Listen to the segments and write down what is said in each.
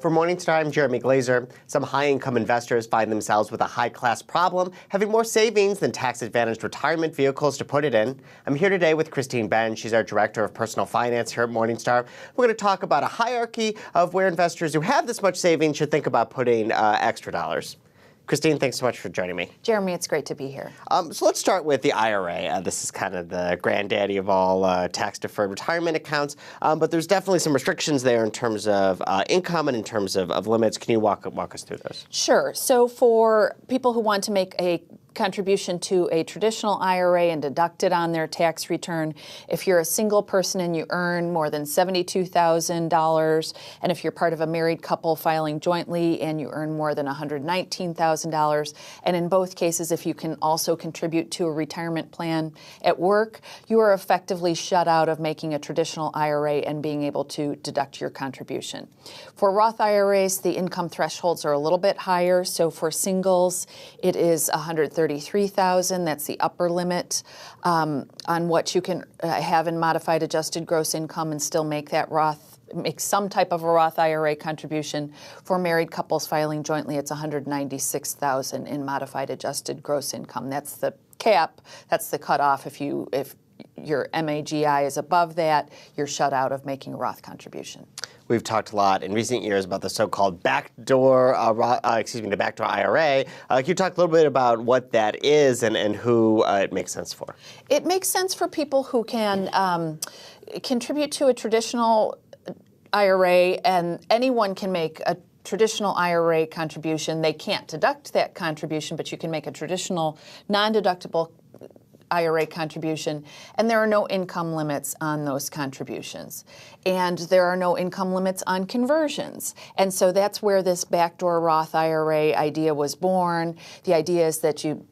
For Morningstar, I'm Jeremy Glazer. Some high-income investors find themselves with a high-class problem, having more savings than tax-advantaged retirement vehicles to put it in. I'm here today with Christine Benz. She's our Director of Personal Finance here at Morningstar. We're going to talk about a hierarchy of where investors who have this much savings should think about putting extra dollars. Christine, thanks so much for joining me. Jeremy, it's great to be here. So let's start with the IRA. This is kind of the granddaddy of all tax-deferred retirement accounts, but there's definitely some restrictions there in terms of income and in terms of limits. Can you walk us through those? Sure. So for people who want to make a contribution to a traditional IRA and deduct it on their tax return, if you're a single person and you earn more than $72,000, and if you're part of a married couple filing jointly and you earn more than $119,000, and in both cases, if you can also contribute to a retirement plan at work, you are effectively shut out of making a traditional IRA and being able to deduct your contribution. For Roth IRAs, the income thresholds are a little bit higher. So for singles, it is $133,000. That's the upper limit on what you can have in modified adjusted gross income and still make some type of a Roth IRA contribution. For married couples filing jointly, it's $196,000 in modified adjusted gross income. That's the cap. That's the cutoff. If your MAGI is above that, you're shut out of making a Roth contribution. We've talked a lot in recent years about the so-called backdoor, the backdoor IRA. Can you talk a little bit about what that is and who it makes sense for? It makes sense for people who can contribute to a traditional IRA, and anyone can make a traditional IRA contribution. They can't deduct that contribution, but you can make a traditional non-deductible IRA contribution, and there are no income limits on those contributions. And there are no income limits on conversions. And so that's where this backdoor Roth IRA idea was born. The idea is that you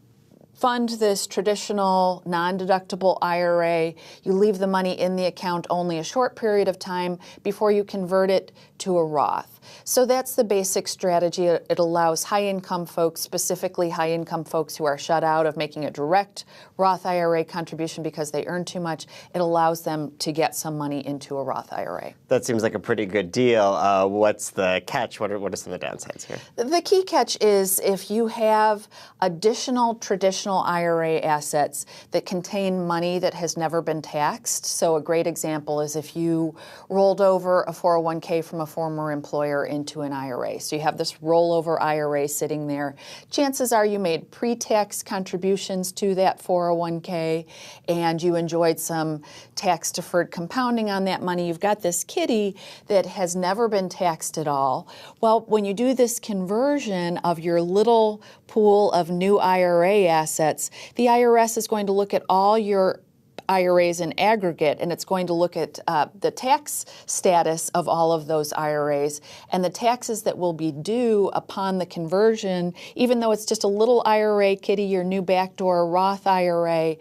fund this traditional non-deductible IRA, you leave the money in the account only a short period of time before you convert it to a Roth. So that's the basic strategy. It allows high-income folks, specifically high-income folks who are shut out of making a direct Roth IRA contribution because they earn too much, it allows them to get some money into a Roth IRA. That seems like a pretty good deal. What's the catch? What are some of the downsides here? The key catch is if you have additional traditional IRA assets that contain money that has never been taxed. So a great example is if you rolled over a 401k from a former employer into an IRA. So you have this rollover IRA sitting there. Chances are you made pre-tax contributions to that 401k and you enjoyed some tax-deferred compounding on that money. You've got this kitty that has never been taxed at all. Well, when you do this conversion of your little pool of new IRA assets, the IRS is going to look at all your IRAs in aggregate, and it's going to look at the tax status of all of those IRAs and the taxes that will be due upon the conversion. Even though it's just a little IRA kitty, your new backdoor Roth IRA,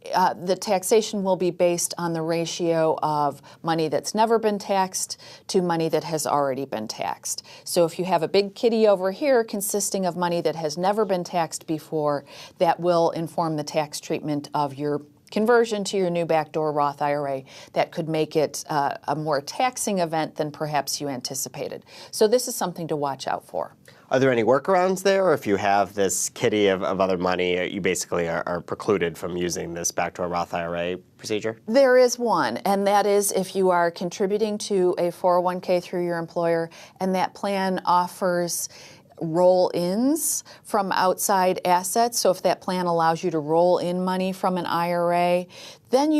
the taxation will be based on the ratio of money that's never been taxed to money that has already been taxed. So if you have a big kitty over here consisting of money that has never been taxed before, that will inform the tax treatment of your conversion to your new backdoor Roth IRA. That could make it a more taxing event than perhaps you anticipated. So this is something to watch out for. Are there any workarounds there, or if you have this kitty of other money, you basically are precluded from using this backdoor Roth IRA procedure? There is one, and that is if you are contributing to a 401k through your employer and that plan offers roll-ins from outside assets. So if that plan allows you to roll in money from an IRA, then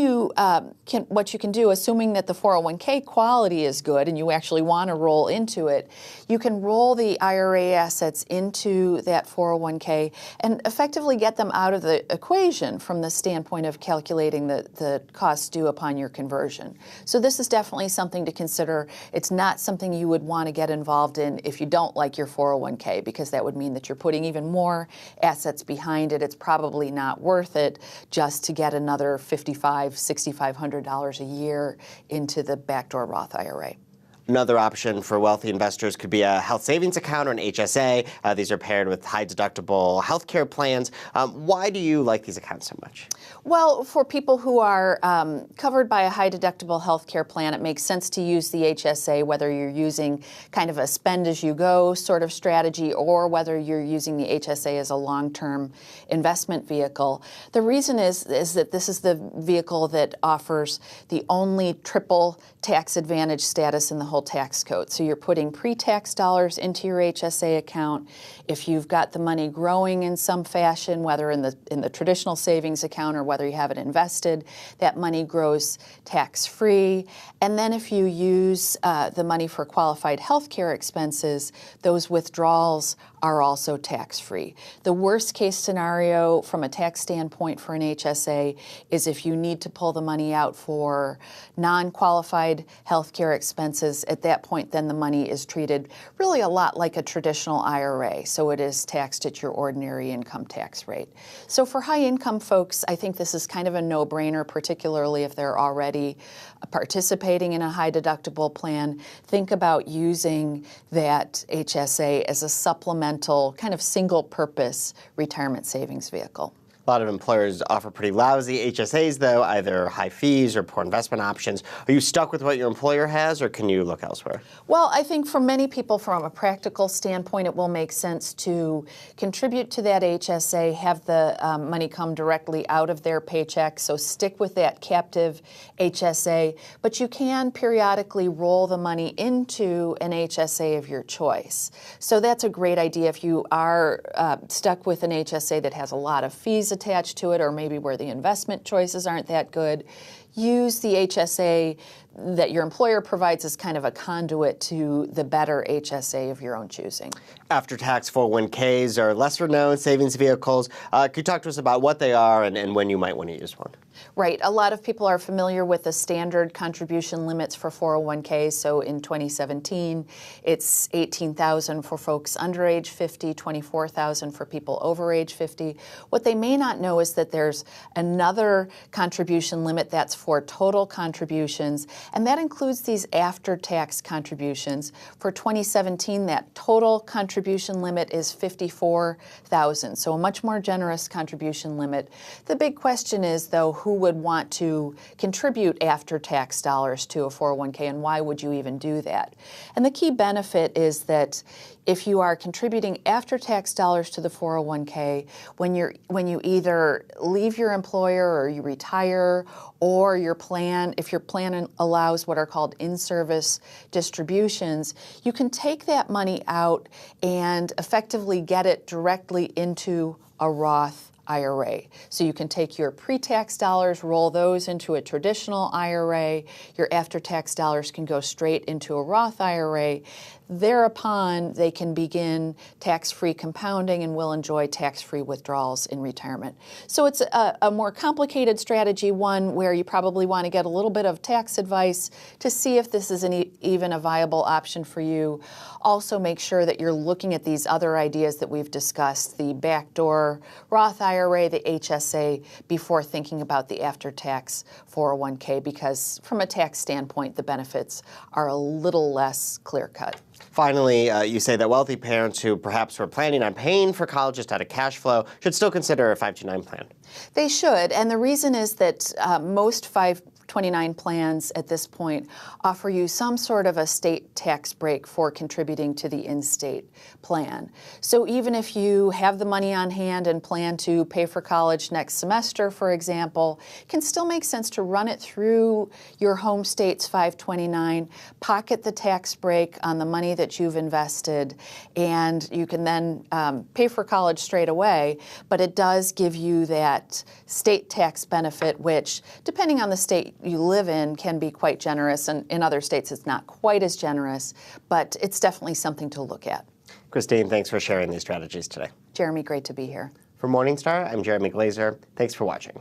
what you can do, assuming that the 401k quality is good and you actually want to roll into it, you can roll the IRA assets into that 401k and effectively get them out of the equation from the standpoint of calculating the costs due upon your conversion. So this is definitely something to consider. It's not something you would want to get involved in if you don't like your 401k, because that would mean that you're putting even more assets behind it. It's probably not worth it just to get another $6,500 a year into the backdoor Roth IRA. Another option for wealthy investors could be a health savings account or an HSA. These are paired with high-deductible healthcare plans. Why do you like these accounts so much? Well, for people who are covered by a high-deductible healthcare plan, it makes sense to use the HSA, whether you're using kind of a spend-as-you-go sort of strategy or whether you're using the HSA as a long-term investment vehicle. The reason is that this is the vehicle that offers the only triple tax advantage status in the whole tax code. So you're putting pre-tax dollars into your HSA account. If you've got the money growing in some fashion, whether in the traditional savings account or whether you have it invested, that money grows tax-free. And then if you use the money for qualified health care expenses, those withdrawals are also tax-free. The worst case scenario from a tax standpoint for an HSA is if you need to pull the money out for non-qualified health care expenses. At that point, then the money is treated really a lot like a traditional IRA. So it is taxed at your ordinary income tax rate. So for high-income folks, I think this is kind of a no-brainer, particularly if they're already participating in a high-deductible plan. Think about using that HSA as a supplemental, kind of single-purpose retirement savings vehicle. A lot of employers offer pretty lousy HSAs, though, either high fees or poor investment options. Are you stuck with what your employer has, or can you look elsewhere? Well, I think for many people, from a practical standpoint, it will make sense to contribute to that HSA, have the money come directly out of their paycheck, so stick with that captive HSA. But you can periodically roll the money into an HSA of your choice. So that's a great idea if you are stuck with an HSA that has a lot of fees attached to it, or maybe where the investment choices aren't that good. Use the HSA that your employer provides as kind of a conduit to the better HSA of your own choosing. After-tax 401ks are lesser-known savings vehicles. Could you talk to us about what they are and when you might want to use one? Right. A lot of people are familiar with the standard contribution limits for 401ks. So in 2017, it's $18,000 for folks under age 50, $24,000 for people over age 50. What they may not know is that there's another contribution limit that's for total contributions, and that includes these after-tax contributions. For 2017, that total contribution limit is $54,000, so a much more generous contribution limit. The big question is, though, who would want to contribute after-tax dollars to a 401k, and why would you even do that? And the key benefit is that if you are contributing after-tax dollars to the 401k, when you either leave your employer or you retire, or if your plan allows what are called in-service distributions, you can take that money out and effectively get it directly into a Roth IRA. So you can take your pre-tax dollars, roll those into a traditional IRA. Your after-tax dollars can go straight into a Roth IRA. Thereupon, they can begin tax-free compounding and will enjoy tax-free withdrawals in retirement. So it's a more complicated strategy, one where you probably want to get a little bit of tax advice to see if this is even a viable option for you. Also, make sure that you're looking at these other ideas that we've discussed, the Backdoor Roth IRA, the HSA, before thinking about the after-tax 401k, because from a tax standpoint, the benefits are a little less clear-cut. Finally, you say that wealthy parents who perhaps were planning on paying for college just out of cash flow should still consider a 529 plan. They should, and the reason is that most 529 plans at this point offer you some sort of a state tax break for contributing to the in-state plan. So even if you have the money on hand and plan to pay for college next semester, for example, it can still make sense to run it through your home state's 529, pocket the tax break on the money that you've invested, and you can then pay for college straight away, but it does give you that state tax benefit, which, depending on the state you live in, can be quite generous, and in other states it's not quite as generous, but it's definitely something to look at. Christine, thanks for sharing these strategies today. Jeremy, great to be here. For Morningstar, I'm Jeremy Glazer. Thanks for watching.